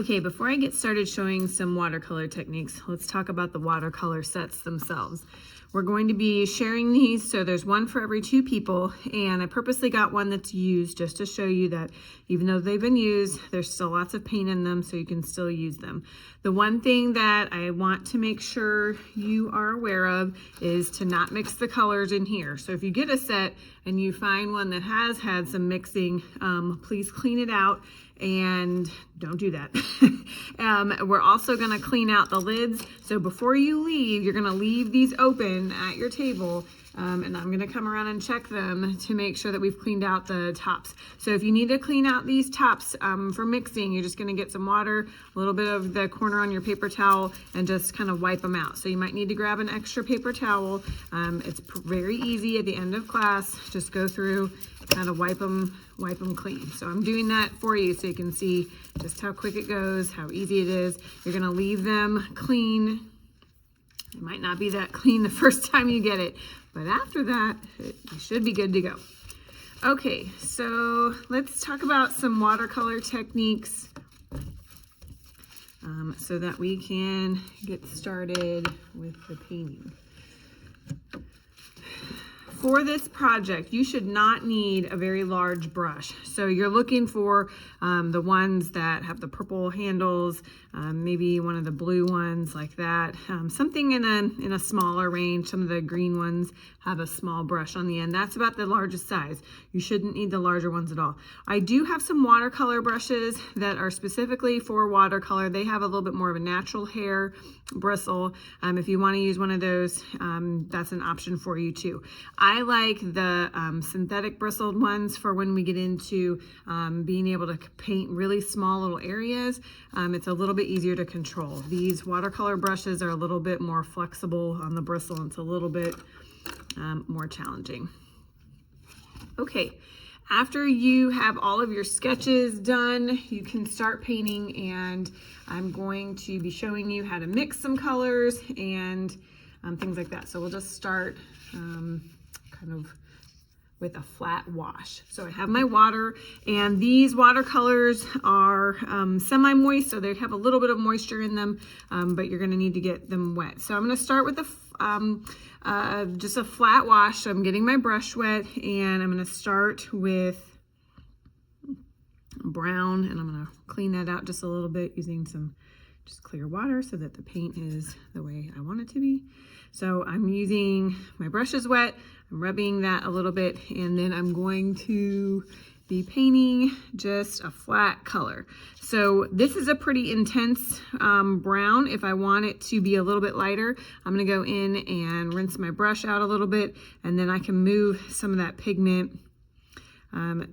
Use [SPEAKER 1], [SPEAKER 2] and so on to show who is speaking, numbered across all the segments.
[SPEAKER 1] Okay, before I get started showing some watercolor techniques, let's talk about the watercolor sets themselves. We're going to be sharing these, so there's one for every 2 people, and I purposely got one that's used just to show you that even though they've been used, there's still lots of paint in them, so you can still use them. The one thing that I want to make sure you are aware of is to not mix the colors in here. So if you get a set and you find one that has had some mixing, please clean it out and don't do that. We're also gonna clean out the lids. So before you leave, you're gonna leave these open at your table, and I'm gonna come around and check them to make sure that we've cleaned out the tops. So if you need to clean out these tops for mixing, you're just gonna get some water, a little bit of the corner on your paper towel, and just kind of wipe them out. So you might need to grab an extra paper towel. It's very easy at the end of class. Just go through, kind of wipe them clean. So I'm doing that for you so you can see just how quick it goes, how easy it is. You're gonna leave them clean. It might not be that clean the first time you get it, but after that, you should be good to go. Okay, so let's talk about some watercolor techniques so that we can get started with the painting. For this project, you should not need a very large brush. So you're looking for the ones that have the purple handles, maybe one of the blue ones like that. Something in a smaller range. Some of the green ones have a small brush on the end. That's about the largest size. You shouldn't need the larger ones at all. I do have some watercolor brushes that are specifically for watercolor. They have a little bit more of a natural hair bristle. If you want to use one of those, that's an option for you too. I like the synthetic bristled ones for when we get into being able to paint really small little areas. It's a little bit easier to control. These watercolor brushes are a little bit more flexible on the bristle, and it's a little bit more challenging. Okay, after you have all of your sketches done, you can start painting, and I'm going to be showing you how to mix some colors and things like that. So we'll just start kind of with a flat wash. So I have my water, and these watercolors are semi-moist, so they have a little bit of moisture in them, but you're gonna need to get them wet. So I'm gonna start with just a flat wash. So I'm getting my brush wet, and I'm gonna start with brown, and I'm gonna clean that out just a little bit using some just clear water so that the paint is the way I want it to be. So I'm using my brushes wet, I'm rubbing that a little bit, and then I'm going to be painting just a flat color. So this is a pretty intense brown. If I want it to be a little bit lighter, I'm gonna go in and rinse my brush out a little bit, and then I can move some of that pigment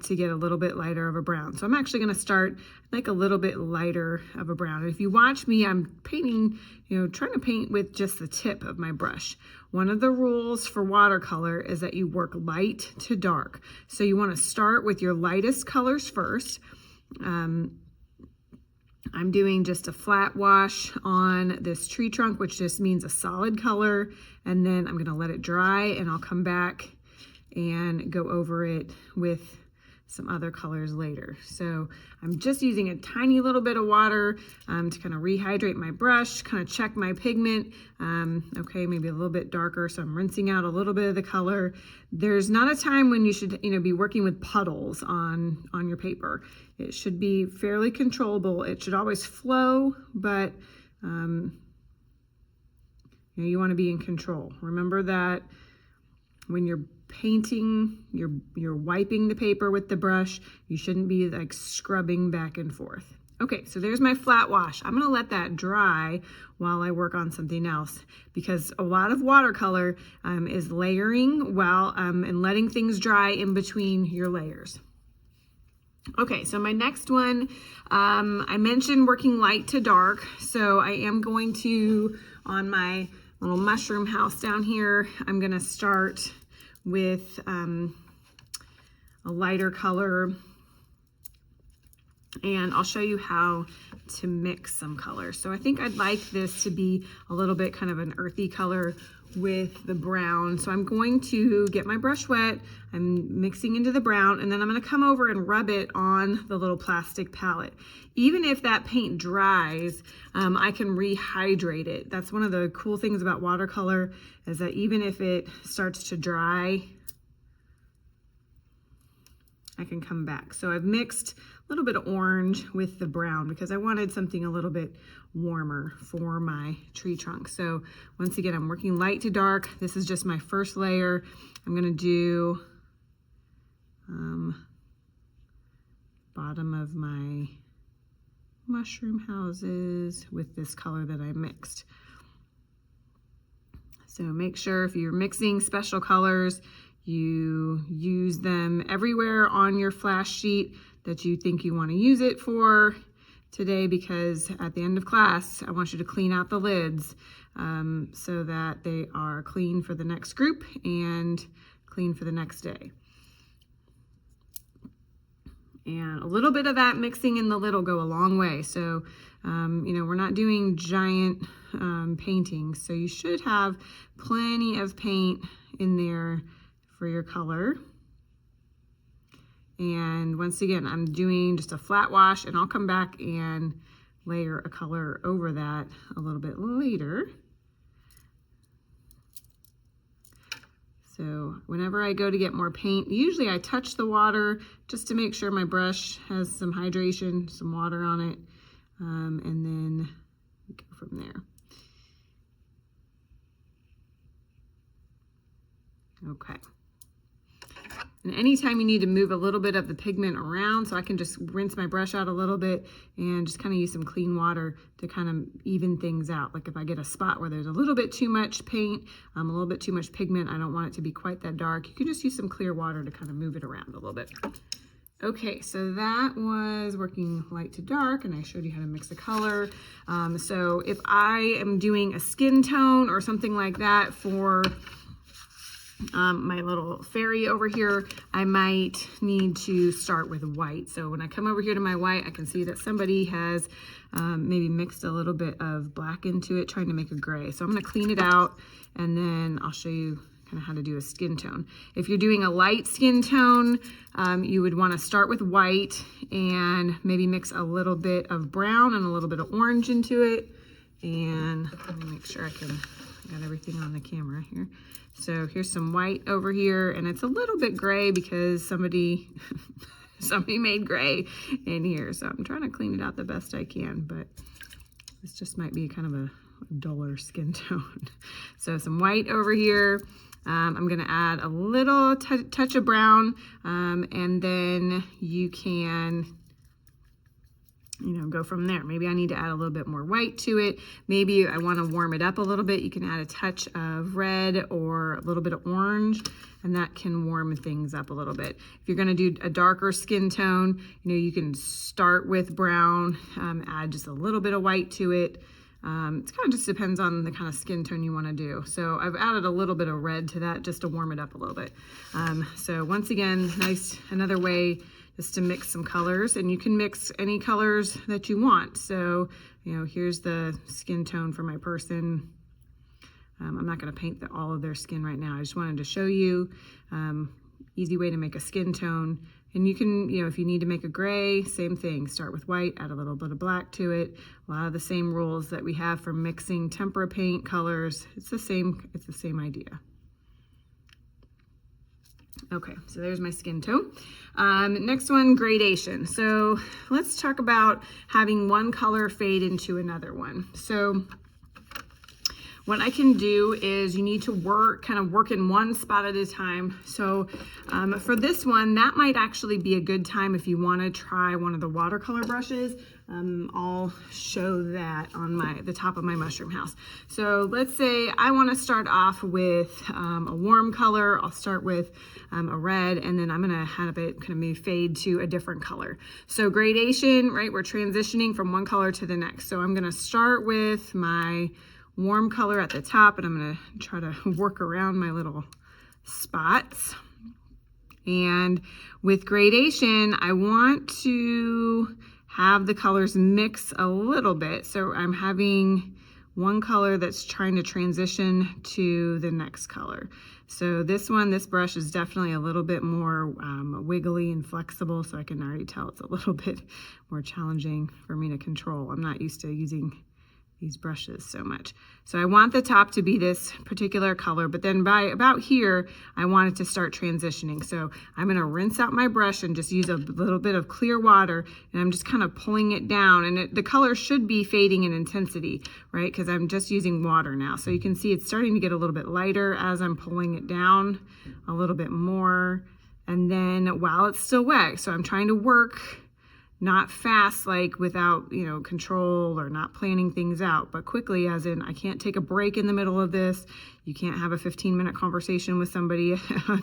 [SPEAKER 1] to get a little bit lighter of a brown. So I'm actually gonna start like a little bit lighter of a brown. And if you watch me, I'm painting, trying to paint with just the tip of my brush. One of the rules for watercolor is that you work light to dark. So you wanna start with your lightest colors first. I'm doing just a flat wash on this tree trunk, which just means a solid color. And then I'm gonna let it dry, and I'll come back and go over it with some other colors later. So I'm just using a tiny little bit of water to kind of rehydrate my brush, kind of check my pigment. Okay, maybe a little bit darker, so I'm rinsing out a little bit of the color. There's not a time when you should be working with puddles on your paper. It should be fairly controllable. It should always flow, but you want to be in control. Remember that when you're painting, you're wiping the paper with the brush. You shouldn't be like scrubbing back and forth. Okay, so there's my flat wash. I'm gonna let that dry while I work on something else, because a lot of watercolor is layering while and letting things dry in between your layers. Okay, so my next one, I mentioned working light to dark. So I am going to, on my little mushroom house down here, I'm gonna start with a lighter color, and I'll show you how to mix some colors. So I think I'd like this to be a little bit kind of an earthy color with the brown. So I'm going to get my brush wet, I'm mixing into the brown, and then I'm going to come over and rub it on the little plastic palette. Even if that paint dries, I can rehydrate it. That's one of the cool things about watercolor, is that even if it starts to dry, I can come back. So I've mixed a little bit of orange with the brown because I wanted something a little bit warmer for my tree trunk. So once again, I'm working light to dark. This is just my first layer. I'm gonna do bottom of my mushroom houses with this color that I mixed. So make sure if you're mixing special colors, you use them everywhere on your flash sheet that you think you want to use it for today, because at the end of class, I want you to clean out the lids so that they are clean for the next group and clean for the next day. And a little bit of that mixing in the lid will go a long way. So, you know, we're not doing giant paintings, so you should have plenty of paint in there for your color. And once again, I'm doing just a flat wash, and I'll come back and layer a color over that a little bit later. So whenever I go to get more paint, usually I touch the water just to make sure my brush has some hydration, some water on it, and then go from there. Okay. And anytime you need to move a little bit of the pigment around, so I can just rinse my brush out a little bit and just kind of use some clean water to kind of even things out. Like if I get a spot where there's a little bit too much paint, a little bit too much pigment, I don't want it to be quite that dark, you can just use some clear water to kind of move it around a little bit. Okay, so that was working light to dark, and I showed you how to mix the color. So if I am doing a skin tone or something like that for my little fairy over here, I might need to start with white. So when I come over here to my white, I can see that somebody has maybe mixed a little bit of black into it, trying to make a gray. So I'm going to clean it out, and then I'll show you kind of how to do a skin tone. If you're doing a light skin tone, you would want to start with white and maybe mix a little bit of brown and a little bit of orange into it. And let me make sure I got everything on the camera here. So here's some white over here, and it's a little bit gray because somebody made gray in here. So I'm trying to clean it out the best I can, but this just might be kind of a duller skin tone. So some white over here. I'm going to add a little touch of brown, and then you can, you know, go from there. Maybe I need to add a little bit more white to it. Maybe I want to warm it up a little bit. You can add a touch of red or a little bit of orange, and that can warm things up a little bit. If you're going to do a darker skin tone, you know, you can start with brown, add just a little bit of white to it. It kind of just depends on the kind of skin tone you want to do. So I've added a little bit of red to that just to warm it up a little bit. So once again, another way is to mix some colors, and you can mix any colors that you want. So, you know, here's the skin tone for my person. I'm not going to paint all of their skin right now. I just wanted to show you easy way to make a skin tone. And you can, you know, if you need to make a gray, same thing. Start with white, add a little bit of black to it. A lot of the same rules that we have for mixing tempera paint colors. It's the same idea. Okay, so there's my skin tone. Next one, gradation. So let's talk about having one color fade into another one. So what I can do is you need to kind of work in one spot at a time. So for this one, that might actually be a good time if you want to try one of the watercolor brushes. I'll show that on the top of my mushroom house. So let's say I want to start off with a warm color. I'll start with a red, and then I'm going to have it kind of maybe fade to a different color. So gradation, right? We're transitioning from one color to the next. So I'm going to start with my warm color at the top, and I'm going to try to work around my little spots. And with gradation, I want to have the colors mix a little bit. So I'm having one color that's trying to transition to the next color. So this brush is definitely a little bit more wiggly and flexible, so I can already tell it's a little bit more challenging for me to control. I'm not used to using these brushes so much. So I want the top to be this particular color, but then by about here, I want it to start transitioning. So I'm gonna rinse out my brush and just use a little bit of clear water, and I'm just kind of pulling it down, and the color should be fading in intensity, right? Because I'm just using water now. So you can see it's starting to get a little bit lighter as I'm pulling it down a little bit more. And then while it's still wet, so I'm trying to work not fast, like without, you know, control or not planning things out, but quickly, as in I can't take a break in the middle of this. You can't have a 15-minute conversation with somebody,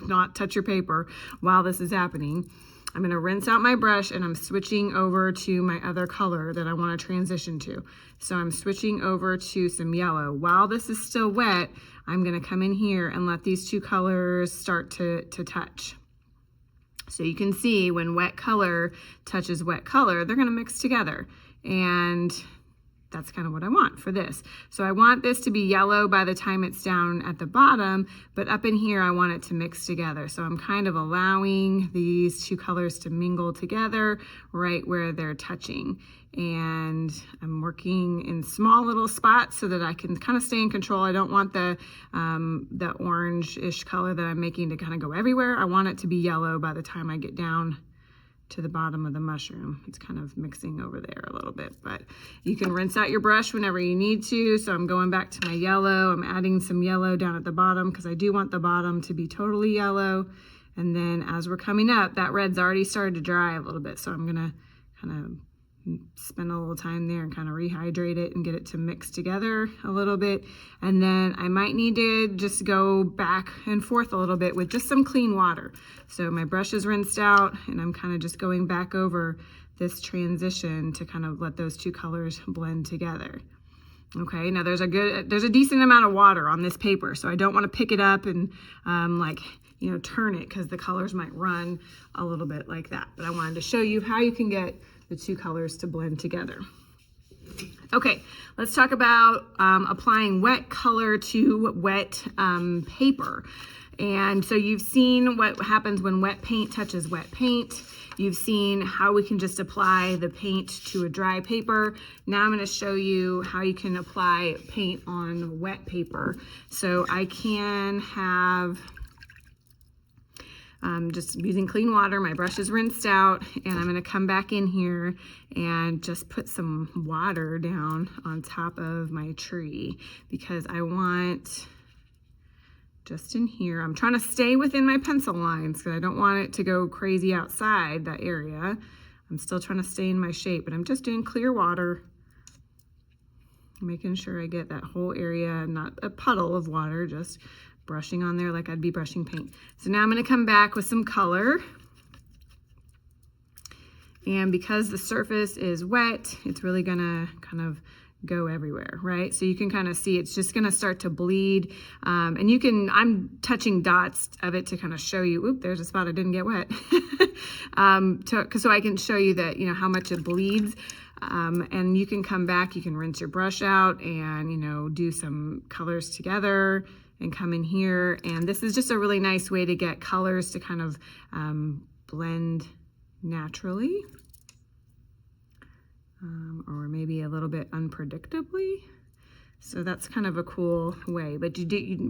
[SPEAKER 1] not touch your paper while this is happening. I'm gonna rinse out my brush, and I'm switching over to my other color that I wanna transition to. So I'm switching over to some yellow. While this is still wet, I'm gonna come in here and let these two colors start to touch. So you can see when wet color touches wet color, they're gonna mix together. And that's kind of what I want for this. So I want this to be yellow by the time it's down at the bottom, but up in here, I want it to mix together. So I'm kind of allowing these two colors to mingle together right where they're touching. And I'm working in small little spots so that I can kind of stay in control. I don't want the orange-ish color that I'm making to kind of go everywhere. I want it to be yellow by the time I get down to the bottom of the mushroom. It's kind of mixing over there a little bit, but you can rinse out your brush whenever you need to. So I'm going back to my yellow. I'm adding some yellow down at the bottom because I do want the bottom to be totally yellow. And then as we're coming up, that red's already started to dry a little bit. So I'm gonna kind of spend a little time there and kind of rehydrate it and get it to mix together a little bit. And then I might need to just go back and forth a little bit with just some clean water. So my brush is rinsed out, and I'm kind of just going back over this transition to kind of let those two colors blend together. Okay, now there's a decent amount of water on this paper, so I don't want to pick it up and like, you know, turn it, because the colors might run a little bit like that. But I wanted to show you how you can get the two colors to blend together. Okay, let's talk about applying wet color to wet paper. And so you've seen what happens when wet paint touches wet paint. You've seen how we can just apply the paint to a dry paper. Now I'm going to show you how you can apply paint on wet paper. So I can have just using clean water. My brush is rinsed out, and I'm going to come back in here and just put some water down on top of my tree, because I want just in here, I'm trying to stay within my pencil lines because I don't want it to go crazy outside that area. I'm still trying to stay in my shape, but I'm just doing clear water, making sure I get that whole area, not a puddle of water, just brushing on there like I'd be brushing paint. So now I'm going to come back with some color. And because the surface is wet, it's really going to kind of go everywhere, right? So you can kind of see it's just going to start to bleed. And you can, I'm touching dots of it to kind of show you, oop, there's a spot I didn't get wet. So I can show you that, you know, how much it bleeds. And you can come back, you can rinse your brush out and, you know, do some colors together and come in here. And this is just a really nice way to get colors to kind of blend naturally, or maybe a little bit unpredictably. So that's kind of a cool way. But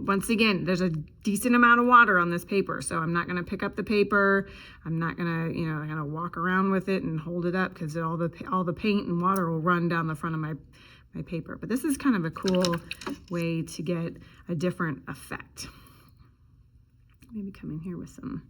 [SPEAKER 1] once again, there's a decent amount of water on this paper, so I'm not going to pick up the paper. I'm not going to, you know, I'm going to walk around with it and hold it up, because all the paint and water will run down the front of my paper. But this is kind of a cool way to get a different effect. Maybe come in here with some,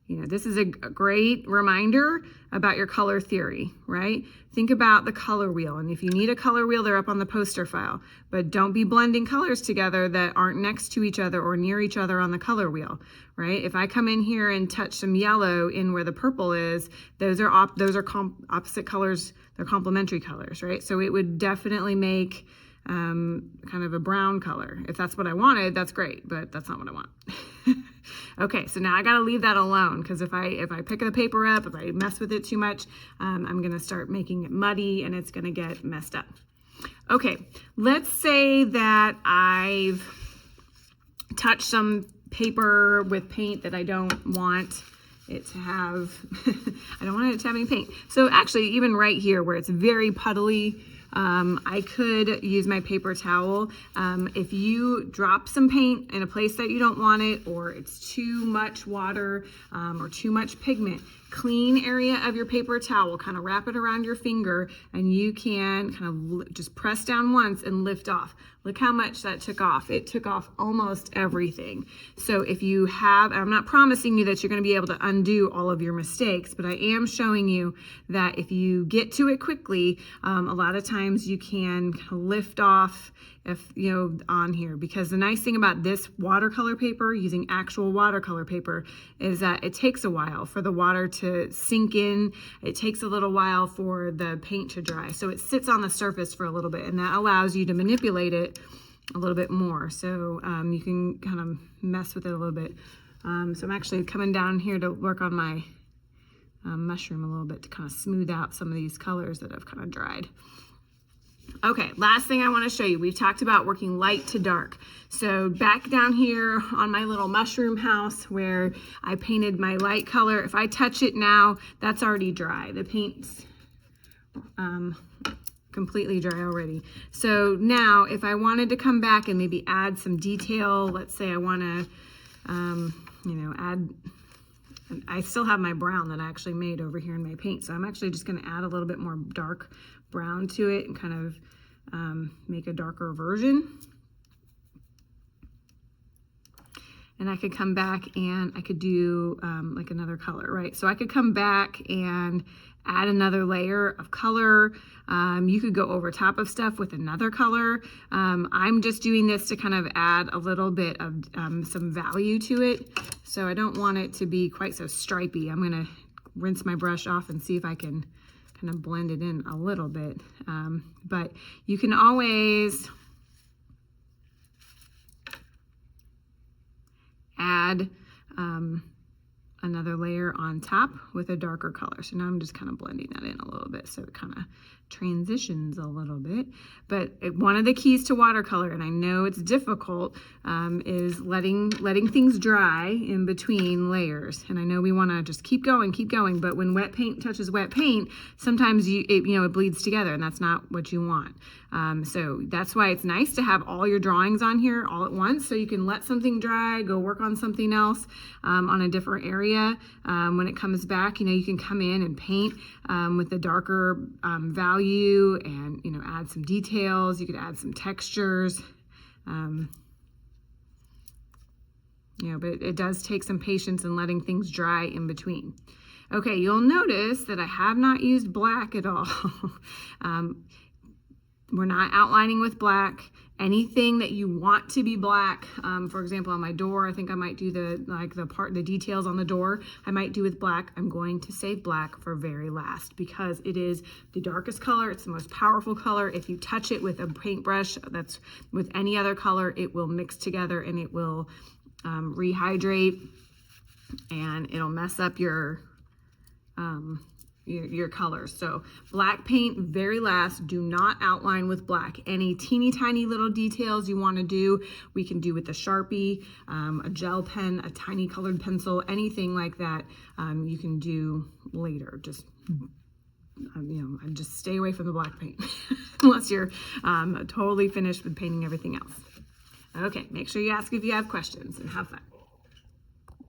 [SPEAKER 1] you know, this is a great reminder about your color theory, right? Think about the color wheel. And if you need a color wheel, they're up on the poster file. But don't be blending colors together that aren't next to each other or near each other on the color wheel, right? If I come in here and touch some yellow in where the purple is, those are opposite colors. They're complementary colors, right? So it would definitely make kind of a brown color. If that's what I wanted, that's great, but that's not what I want. Okay, so now I gotta leave that alone, because if I pick the paper up, if I mess with it too much, I'm gonna start making it muddy and it's gonna get messed up. Okay, let's say that I've touched some paper with paint that I don't want it to have, I don't want it to have any paint. So actually, even right here where it's very puddly, I could use my paper towel. If you drop some paint in a place that you don't want it, or it's too much water or too much pigment, clean area of your paper towel, kind of wrap it around your finger, and you can kind of just press down once and lift off. Look how much that took off. It took off almost everything. So if you have, I'm not promising you that you're going to be able to undo all of your mistakes, but I am showing you that if you get to it quickly, a lot of times you can lift off on here, because the nice thing about this watercolor paper, using actual watercolor paper, is that it takes a while for the water to sink in. It takes a little while for the paint to dry. So it sits on the surface for a little bit, and that allows you to manipulate it a little bit more. So you can kind of mess with it a little bit. So I'm actually coming down here to work on my mushroom a little bit to kind of smooth out some of these colors that have kind of dried. Okay, last thing I want to show you, we've talked about working light to dark. So back down here on my little mushroom house where I painted my light color, if I touch it now, that's already dry. The paint's completely dry already. So now if I wanted to come back and maybe add some detail, let's say I want to, add, I still have my brown that I actually made over here in my paint. So I'm actually just going to add a little bit more dark brown to it and kind of make a darker version. And I could come back and I could do like another color, right? So I could come back and add another layer of color. You could go over top of stuff with another color. I'm just doing this to kind of add a little bit of some value to it. So I don't want it to be quite so stripy. I'm gonna rinse my brush off and see if I can kind of blend it in a little bit. But you can always add another layer on top with a darker color. So now I'm just kind of blending that in a little bit so it kind of transitions a little bit. But one of the keys to watercolor, and I know it's difficult, is letting things dry in between layers. And I know we want to just keep going, but when wet paint touches wet paint, sometimes it bleeds together, and that's not what you want. So that's why it's nice to have all your drawings on here all at once, so you can let something dry, go work on something else on a different area. When it comes back, you can come in and paint with a darker value, and add some details. You could add some textures. But it does take some patience in letting things dry in between. Okay, you'll notice that I have not used black at all. We're not outlining with black. Anything that you want to be black, for example, on my door, I think I might do the details on the door, I might do with black. I'm going to save black for very last because it is the darkest color. It's the most powerful color. If you touch it with a paintbrush that's with any other color, it will mix together and it will rehydrate, and it'll mess up your colors. So black paint very last. Do not outline with black. Any teeny tiny little details you want to do, we can do with a Sharpie, a gel pen, a tiny colored pencil, anything like that. You can do later. Just just stay away from the black paint unless you're totally finished with painting everything else. Okay, make sure you ask if you have questions, and have fun.